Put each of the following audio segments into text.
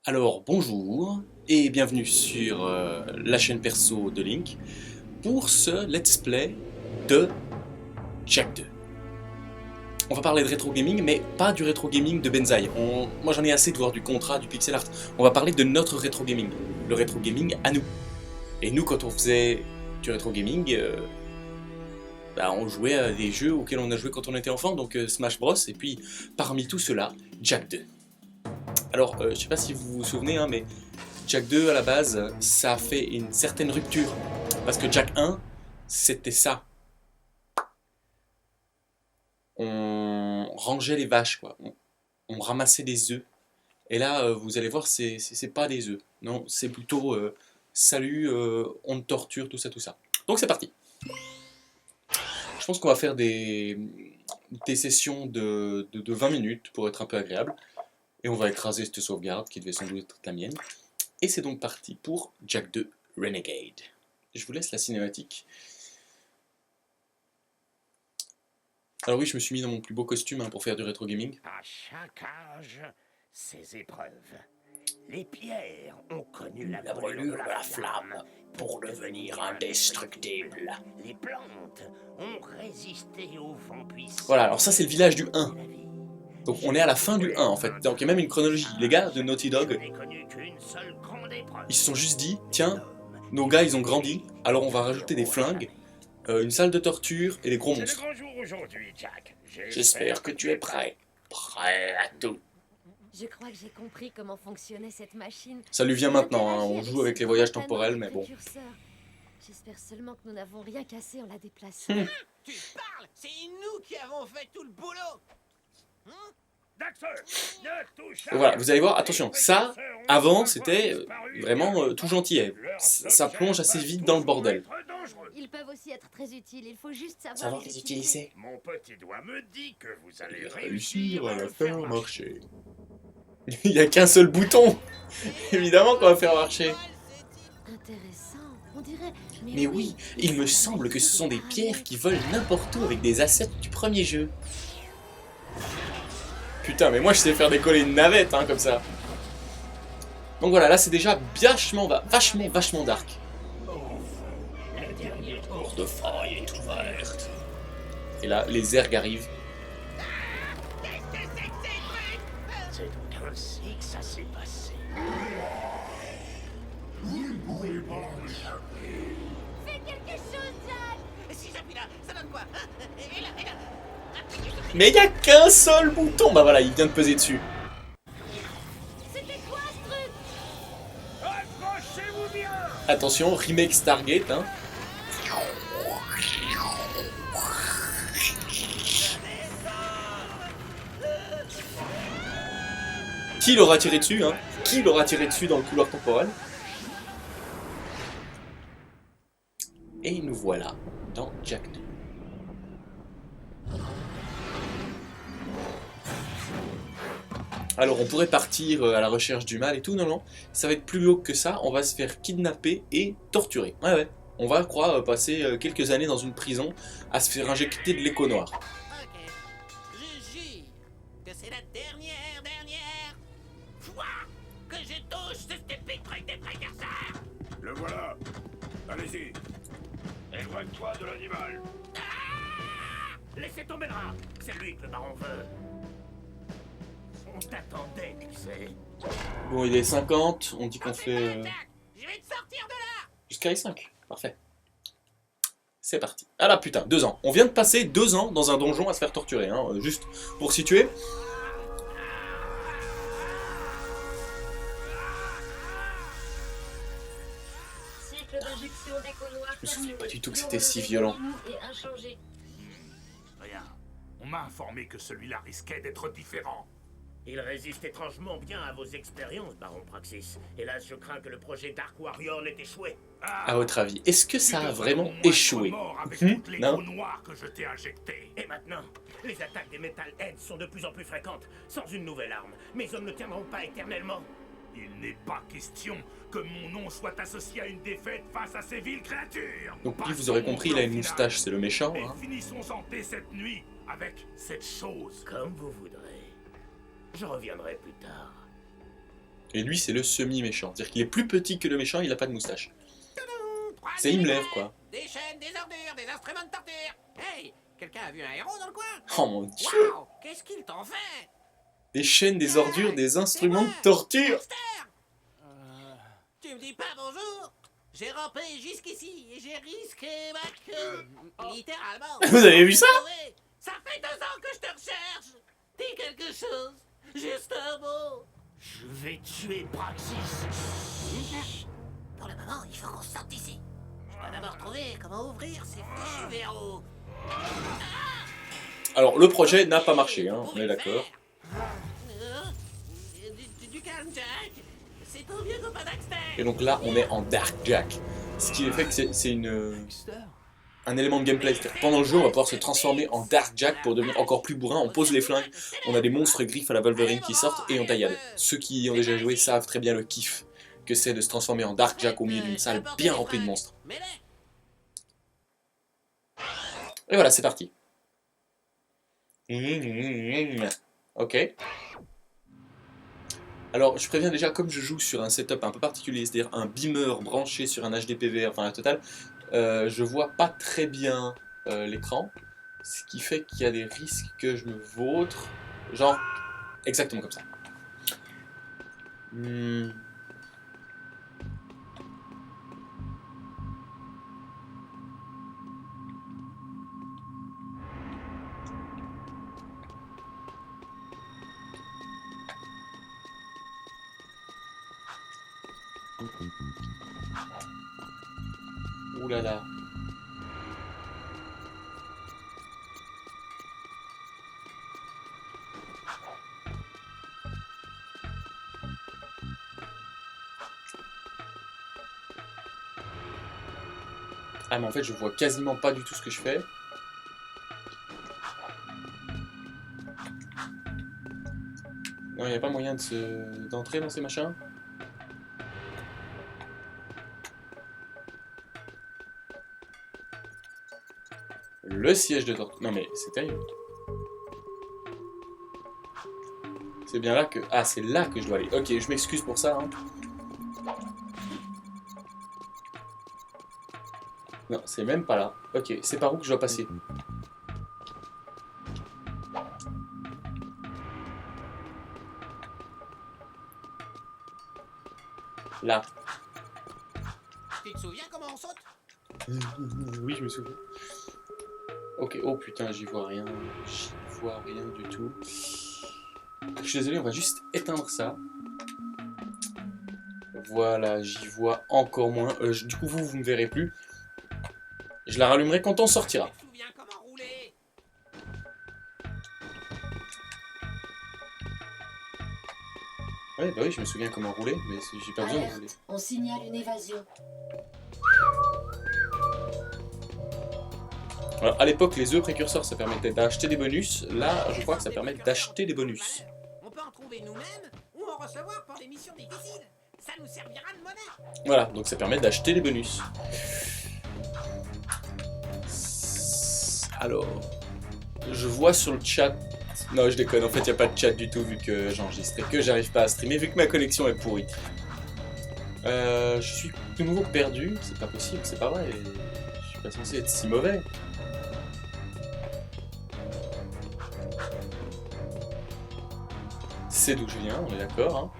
Alors bonjour et bienvenue sur la chaîne perso de Link pour ce let's play de Jak 2. On va parler de rétro gaming mais pas du rétro gaming de Benzaï. Moi j'en ai assez de voir du contrat, du pixel art. On va parler de notre rétro gaming, le rétro gaming à nous. Et nous quand on faisait du rétro gaming, on jouait à des jeux auxquels on a joué quand on était enfant, donc Smash Bros. Et puis parmi tout cela, Jak 2. Alors, je sais pas si vous vous souvenez, mais Jak 2 à la base, ça a fait une certaine rupture. Parce que Jak 1, c'était ça. On rangeait les vaches, quoi. On ramassait des œufs. Et là, vous allez voir, c'est pas des œufs. Non, c'est plutôt salut, on te torture, tout ça, tout ça. Donc c'est parti. Je pense qu'on va faire des sessions de 20 minutes pour être un peu agréable. Et on va écraser cette sauvegarde qui devait sans doute être la mienne. Et c'est donc parti pour Jak 2 Renegade. Je vous laisse la cinématique. Alors oui, je me suis mis dans mon plus beau costume pour faire du rétro gaming. À chaque âge, ses épreuves. Les pierres ont connu la brûlure de la flamme pour devenir indestructibles. Les plantes ont résisté au vent puissant. Voilà, alors ça c'est le village du 1. Donc on est à la fin du 1 en fait. Donc il y a même une chronologie. Les gars de Naughty Dog, ils se sont juste dit, tiens, nos gars ils ont grandi, alors on va rajouter des flingues, une salle de torture et des gros monstres. J'espère que tu es prêt. Prêt à tout. Je crois que j'ai compris comment fonctionnait cette machine. Ça lui vient maintenant, on joue avec les voyages temporels, mais bon. J'espère seulement que nous n'avons rien cassé en la déplaçant. Tu parles? C'est nous qui avons fait tout le boulot. Voilà, vous allez voir, attention, ça, avant, c'était vraiment tout gentil. Ça plonge assez vite dans le bordel. Ils peuvent aussi être très utiles, il faut juste Savoir les utiliser. Mon petit doigt me dit que vous allez Réussir à la faire marcher. Il n'y a qu'un seul bouton. Évidemment qu'on va faire marcher. Intéressant, on dirait... Mais oui, il me semble que ce sont des pierres qui volent n'importe où avec des assets du premier jeu. Putain, mais moi je sais faire décoller une navette, comme ça. Donc voilà, là c'est déjà vachement dark. La porte de faille est ouverte. Et là, les ergs arrivent. C'est donc ainsi que ça s'est passé. Fais quelque chose, Jack! Si j'appuie là, ça donne quoi? Et là. Mais il n'y a qu'un seul bouton. Bah voilà, il vient de peser dessus. C'était quoi ce truc? Accrochez-vous bien. Attention, remake Stargate, Qui l'aura tiré dessus, Qui l'aura tiré dessus dans le couloir temporel? Et nous voilà dans Jak 2. Alors on pourrait partir à la recherche du mal et tout, non, ça va être plus glauque que ça, on va se faire kidnapper et torturer. Ouais, on va, passer quelques années dans une prison à se faire injecter de l'écho noir. Ok. Je jure que c'est la dernière fois que je touche ce stupide truc des précurseurs. Le voilà. Allez-y. Éloigne-toi de l'animal. Laissez tomber le rat. C'est lui que le baron veut. On t'attendait, tu sais. Bon, il est 50, on dit qu'on fait Jack, je vais te sortir de là. jusqu'à I5. Parfait. C'est parti. Ah là putain, 2 ans. On vient de passer 2 ans dans un donjon à se faire torturer, juste pour situer. Je me souviens pas du tout que c'était si violent. Rien. On m'a informé que celui-là risquait d'être différent. Il résiste étrangement bien à vos expériences, Baron Praxis. Hélas, je crains que le projet Dark Warrior n'ait échoué. À votre avis, est-ce que ça a vraiment échoué? Non. Que je t'ai injecté. Et maintenant, les attaques des Metal Heads sont de plus en plus fréquentes. Sans une nouvelle arme, mes hommes ne tiendront pas éternellement. Il n'est pas question que mon nom soit associé à une défaite face à ces viles créatures. Donc puis vous aurez compris, il a une moustache, c'est le méchant. Et finissons en paix cette nuit avec cette chose. Comme vous voudrez. Je reviendrai plus tard. Et lui, c'est le semi-méchant. C'est-à-dire qu'il est plus petit que le méchant, il a pas de moustache. C'est Himmler, quoi. Des chaînes, des ordures, des instruments de torture. Hey, quelqu'un a vu un héros dans le coin? Oh mon dieu! Waouh, qu'est-ce qu'ils t'ont fait? Des chaînes, des ordures, des instruments de torture! Dexter. Tu me dis pas bonjour? J'ai rampé jusqu'ici et j'ai risqué ma queue. Littéralement. Vous avez vu ça? Ça fait 2 ans que je te recherche. Dis quelque chose. Juste un mot. Je vais tuer Praxis. Pour le moment, il faut qu'on sorte d'ici. Je dois d'abord trouver comment ouvrir ces fichus verrous. Alors, le projet n'a pas marché, hein, on est d'accord. Du calme, Jack. C'est tout mieux que pas Dexter. Et donc là, on est en Dark Jack. Ce qui fait que c'est un élément de gameplay. Pendant le jeu, on va pouvoir se transformer en Dark Jack pour devenir encore plus bourrin. On pose les flingues, on a des monstres griffes à la Wolverine qui sortent et on taillade. Ceux qui ont déjà joué savent très bien le kiff que c'est de se transformer en Dark Jack au milieu d'une salle bien remplie de monstres. Et voilà, c'est parti. Ok. Alors, je préviens déjà, comme je joue sur un setup un peu particulier, c'est-à-dire un beamer branché sur un HD PVR, enfin la totale, je vois pas très bien l'écran, ce qui fait qu'il y a des risques que je me vautre, genre exactement comme ça. Ouh là là. Ah mais en fait je vois quasiment pas du tout ce que je fais. Non, il n'y a pas moyen d'entrer dans ces machins. Le siège de torture. Non mais c'est terrible. C'est bien là que... Ah, c'est là que je dois aller. Ok, je m'excuse pour ça. Hein. Non, c'est même pas là. Ok, c'est par où que je dois passer? Là. Tu te souviens comment on saute? Oui, je me souviens. Ok, oh putain, j'y vois rien. J'y vois rien du tout. Je suis désolé, on va juste éteindre ça. Voilà, j'y vois encore moins. Du coup, vous me verrez plus. Je la rallumerai quand on sortira. Tu te souviens comment rouler? Ouais, bah oui, je me souviens comment rouler, mais j'ai pas besoin de rouler. On signale une évasion. Alors, à l'époque, les œufs précurseurs, ça permettait d'acheter des bonus. Là, je crois que ça permet d'acheter des bonus. On peut en trouver nous-mêmes ou en recevoir pour des missions difficiles. Ça nous servira de monnaie. Voilà, donc ça permet d'acheter des bonus. Alors, je vois sur le chat... Non, je déconne, en fait, il n'y a pas de chat du tout vu que j'enregistre et que j'arrive pas à streamer vu que ma connexion est pourrie. Je suis de nouveau perdu, c'est pas possible, c'est pas vrai. Je suis pas censé être si mauvais. C'est d'où je viens, on est d'accord, hein.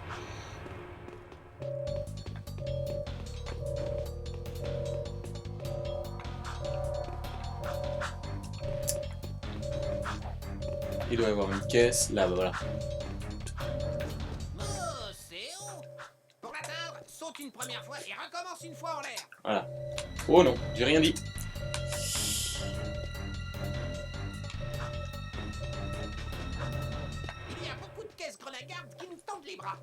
Il doit y avoir une caisse, là, bah voilà. Oh, c'est haut. Pour l'atteindre, saute une première fois et recommence une fois en l'air. Voilà. Oh non, j'ai rien dit. Il y a beaucoup de caisses grenagardes qui nous tendent les bras.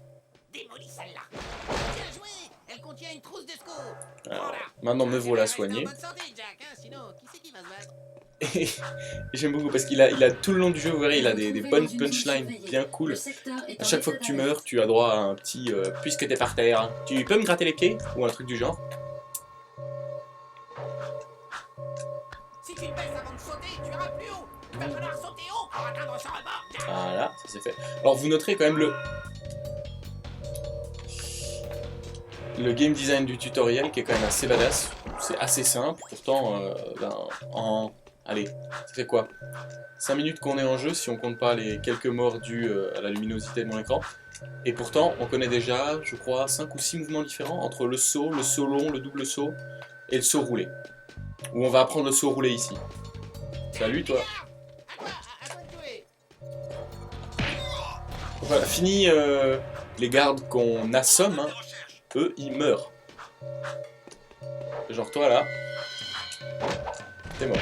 Démolis celle-là. Bien joué. Elle contient une trousse de secours. Alors, maintenant me voilà soigné. En bonne santé, Jack, hein, sinon, qui c'est qui va se battre? Et j'aime beaucoup parce qu'il a tout le long du jeu, vous verrez, il a des bonnes punchlines bien cool. À chaque fois que tu meurs, tu as droit à un petit puisque t'es par terre, tu peux me gratter les pieds ou un truc du genre. Si tu te baisses avant de sauter, tu iras plus haut. Il va falloir sauter haut pour atteindre ce rebord, Jack. Voilà, ça c'est fait. Alors vous noterez quand même le game design du tutoriel qui est quand même assez badass. C'est assez simple, pourtant, allez, ça fait quoi 5 minutes qu'on est en jeu si on compte pas les quelques morts dus à la luminosité de mon écran. Et pourtant, on connaît déjà, je crois, 5 ou 6 mouvements différents entre le saut long, le double saut et le saut roulé. Où on va apprendre le saut roulé ici. Salut toi. Voilà, fini les gardes qu'on assomme, hein. Eux ils meurent. Genre toi là, t'es mort.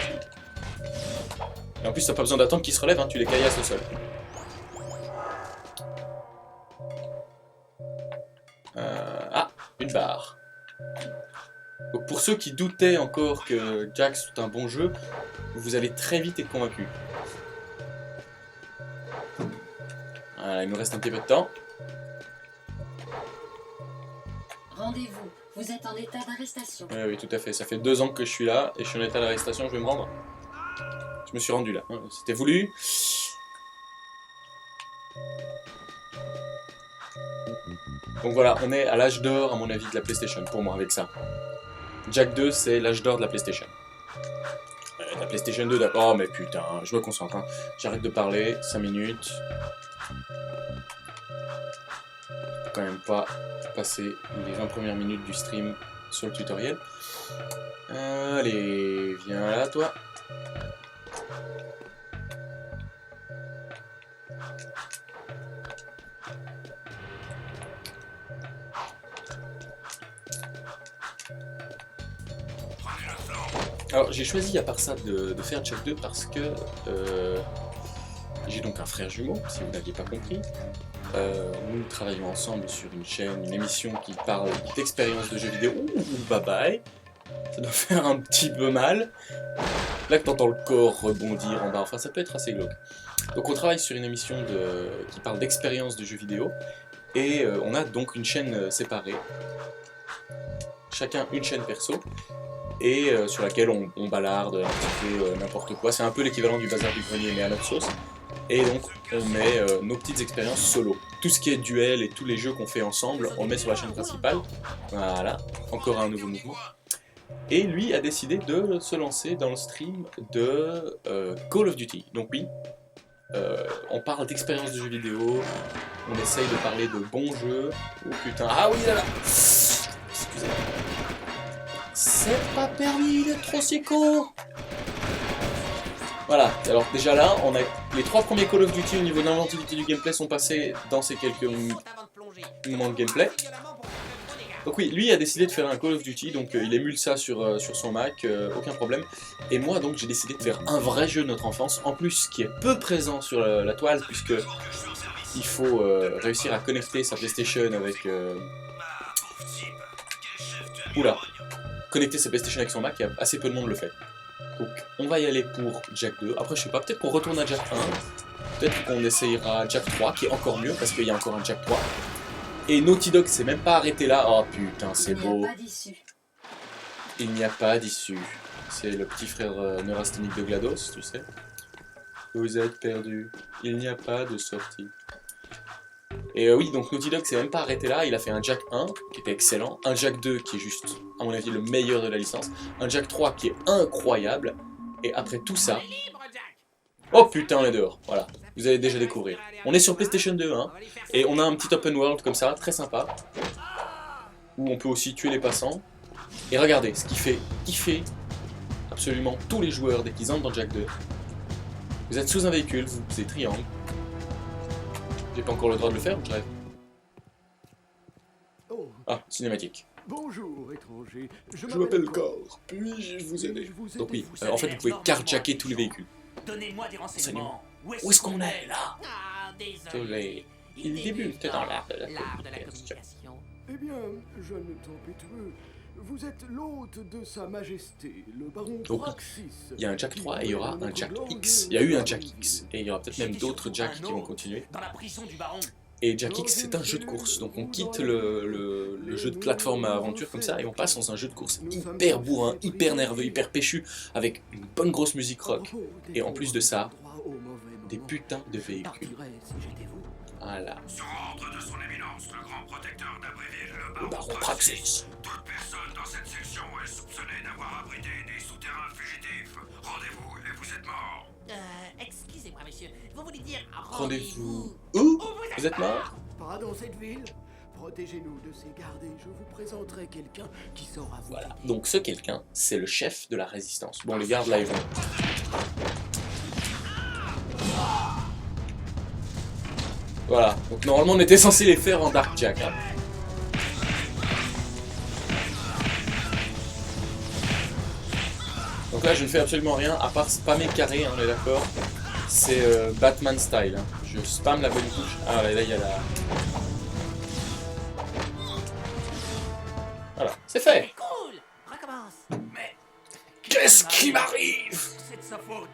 Et en plus t'as pas besoin d'attendre qu'ils se relèvent, hein, tu les caillasses au sol. Ah, une barre. Donc pour ceux qui doutaient encore que Jax est un bon jeu, vous allez très vite être convaincus. Voilà, il nous reste un petit peu de temps. Rendez-vous, vous êtes en état d'arrestation. Oui, oui, tout à fait. Ça fait 2 ans que je suis là et je suis en état d'arrestation, je vais me rendre. Je me suis rendu là, hein. C'était voulu. Donc voilà, on est à l'âge d'or, à mon avis, de la PlayStation, pour moi, avec ça. Jak 2, c'est l'âge d'or de la PlayStation. La PlayStation 2, d'accord, oh, mais putain, je me concentre, hein. J'arrête de parler, 5 minutes. Je peux quand même pas passer les 20 premières minutes du stream sur le tutoriel. Allez, viens là, toi. Alors j'ai choisi à part ça de faire Jak 2 parce que j'ai donc un frère jumeau, si vous n'aviez pas compris. Nous travaillons ensemble sur une chaîne, une émission qui parle d'expérience de jeux vidéo. Ouh, bye bye. Ça doit faire un petit peu mal. Là que t'entends le corps rebondir en bas, enfin ça peut être assez glauque. Donc on travaille sur une émission qui parle d'expérience de jeux vidéo. Et on a donc une chaîne séparée. Chacun une chaîne perso. Et sur laquelle on balarde un petit peu n'importe quoi. C'est un peu l'équivalent du bazar du grenier mais à notre sauce. Et donc on met nos petites expériences solo. Tout ce qui est duel et tous les jeux qu'on fait ensemble, on le met sur la chaîne principale. Voilà, encore un nouveau mouvement. Et lui a décidé de se lancer dans le stream de Call of Duty. Donc oui, on parle d'expérience de jeux vidéo, on essaye de parler de bons jeux. Oh putain, ah oui là là. Excusez-moi. C'est pas permis d'être trop si con. Voilà, alors déjà là, on a les 3 premiers Call of Duty au niveau de l'inventivité du gameplay sont passés dans ces quelques moments de gameplay. Donc oui, lui a décidé de faire un Call of Duty, donc il émule ça sur son Mac, aucun problème. Et moi donc j'ai décidé de faire un vrai jeu de notre enfance, en plus qui est peu présent sur la toile, puisque il faut réussir à connecter sa PlayStation avec... Oula, connecter sa PlayStation avec son Mac, et assez peu de monde le fait. Donc on va y aller pour Jak 2, après je sais pas, peut-être qu'on retourne à Jak 1, peut-être qu'on essayera Jak 3, qui est encore mieux, parce qu'il y a encore un Jak 3. Et Naughty Dog s'est même pas arrêté là, oh putain c'est beau. Il n'y a pas d'issue. C'est le petit frère neurasthénique de GLaDOS, tu sais. Vous êtes perdu, il n'y a pas de sortie. Et oui, donc Naughty Dog s'est même pas arrêté là, il a fait un Jak 1 qui était excellent, un Jak 2 qui est juste, à mon avis, le meilleur de la licence, un Jak 3 qui est incroyable, et après tout ça... Oh putain, on est dehors, voilà, vous allez déjà découvrir. On est sur PlayStation 2, hein, et on a un petit open world comme ça, très sympa, où on peut aussi tuer les passants. Et regardez, ce qui fait kiffer absolument tous les joueurs dès qu'ils entrent dans Jak 2. Vous êtes sous un véhicule, vous posez triangle. J'ai pas encore le droit de le faire, je rêve. Oh, Ah, cinématique. bonjour, étranger. Je m'appelle Core, puis-je vous aider? Donc oui, en fait vous pouvez carjacker tous les véhicules. Donnez-moi des renseignements. Où est-ce qu'on est là? Ah, désolé. Il débute dans l'art de la communication. Eh bien, jeune tempétueux, vous êtes l'hôte de sa majesté, le baron Donc, Praxis. il y a un Jak 3 et il y aura un Jak X. Il y a eu un Jak X, et il y aura peut-être même d'autres Jak qui vont continuer. Dans la prison du baron. Et Jak X c'est un jeu de course, donc on quitte le jeu de plateforme à aventure comme ça et on passe dans un jeu de course hyper bourrin, hyper nerveux, hyper péchu, avec une bonne grosse musique rock. Et en plus de ça, des putins de véhicules. Voilà. Sur ordre de son éminence, le grand protecteur d'Abréville, Le baron Praxis. Toute personne dans cette section est soupçonnée d'avoir abrité des souterrains fugitifs. Rendez-vous et vous êtes mort. Excusez-moi, monsieur. Vous voulez dire Rendez-vous. rendez-vous Où? Vous êtes mort? Pas dans cette ville. Protégez-nous de ces gardes et je vous présenterai quelqu'un qui saura vous Voilà. aider. Donc ce quelqu'un, c'est le chef de la résistance. Bon, les gardes là, ils vont. Voilà. Donc normalement, on était censé les faire en Dark Jack. Hein. Donc là, je ne fais absolument rien à part spammer carré, hein, on est d'accord. C'est Batman style. Hein. Je spam la bonne touche. Ah, là, il y a la. Voilà, c'est fait. Cool. Recommence. Mais Qu'est-ce qui m'arrive? c'est de sa faute.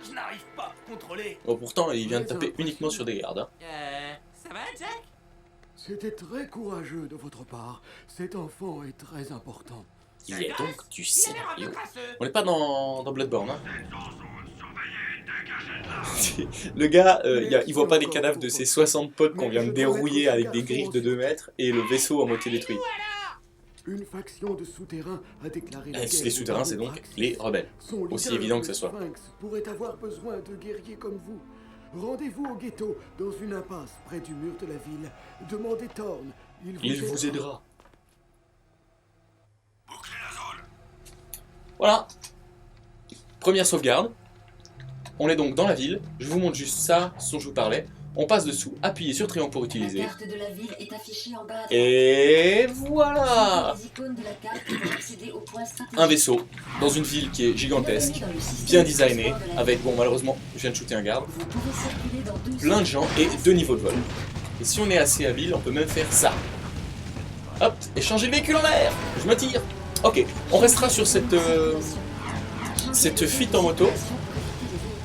Je n'arrive pas à contrôler. Bon, pourtant, il vient de taper uniquement sur des gardes. Hein. Ça va, Jack? C'était très courageux de votre part. Cet enfant est très important. Il y a donc du Il a l'air un peu scénario. crasseux. On n'est pas dans Bloodborne. Hein. Le gars, il voit pas les cadavres de ses 60 potes qu'on vient de dérouiller avec des griffes de 2 mètres et le vaisseau à moitié détruit. Une faction de souterrains a déclaré la guerre Les souterrains, c'est donc les rebelles. Son Aussi leader, évident que ce le soit. Sphinx, pourrait avoir besoin de guerriers comme vous. Rendez-vous au ghetto, dans une impasse près du mur de la ville. Demandez Thorn. Il vous aidera. Bouclez la zone. Voilà. Première sauvegarde. On est donc dans la ville. Je vous montre juste ça, ce dont je vous parlais. On passe dessous, appuyez sur triangle pour La utiliser. carte de la ville est affichée en bas à droite. Et voilà. Les icônes de la carte pour accéder au point stratégique. Un vaisseau dans une ville qui est gigantesque, Bienvenue dans le système bien de designé, transport de la avec, ville. bon malheureusement, je viens de shooter un garde, Vous pouvez circuler dans deux plein de gens et 2 niveaux de vol. Et si on est assez habile, on peut même faire ça. Hop, et changer de véhicule en l'air. Je me tire. Ok, on restera sur cette fuite en moto.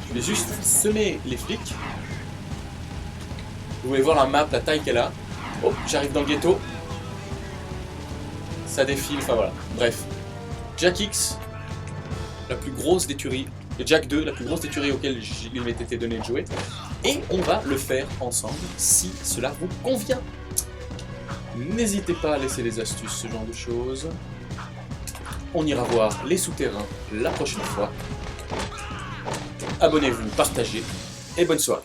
Je vais juste semer les flics. Vous pouvez voir la map, la taille qu'elle a. Oh, j'arrive dans le ghetto. Ça défile, enfin voilà. Bref. Jack X, la plus grosse des tueries. Et Jack 2, la plus grosse des tueries auxquelles il m'était été donné de jouer. Et on va le faire ensemble si cela vous convient. N'hésitez pas à laisser les astuces, ce genre de choses. On ira voir les souterrains la prochaine fois. Abonnez-vous, partagez et bonne soirée.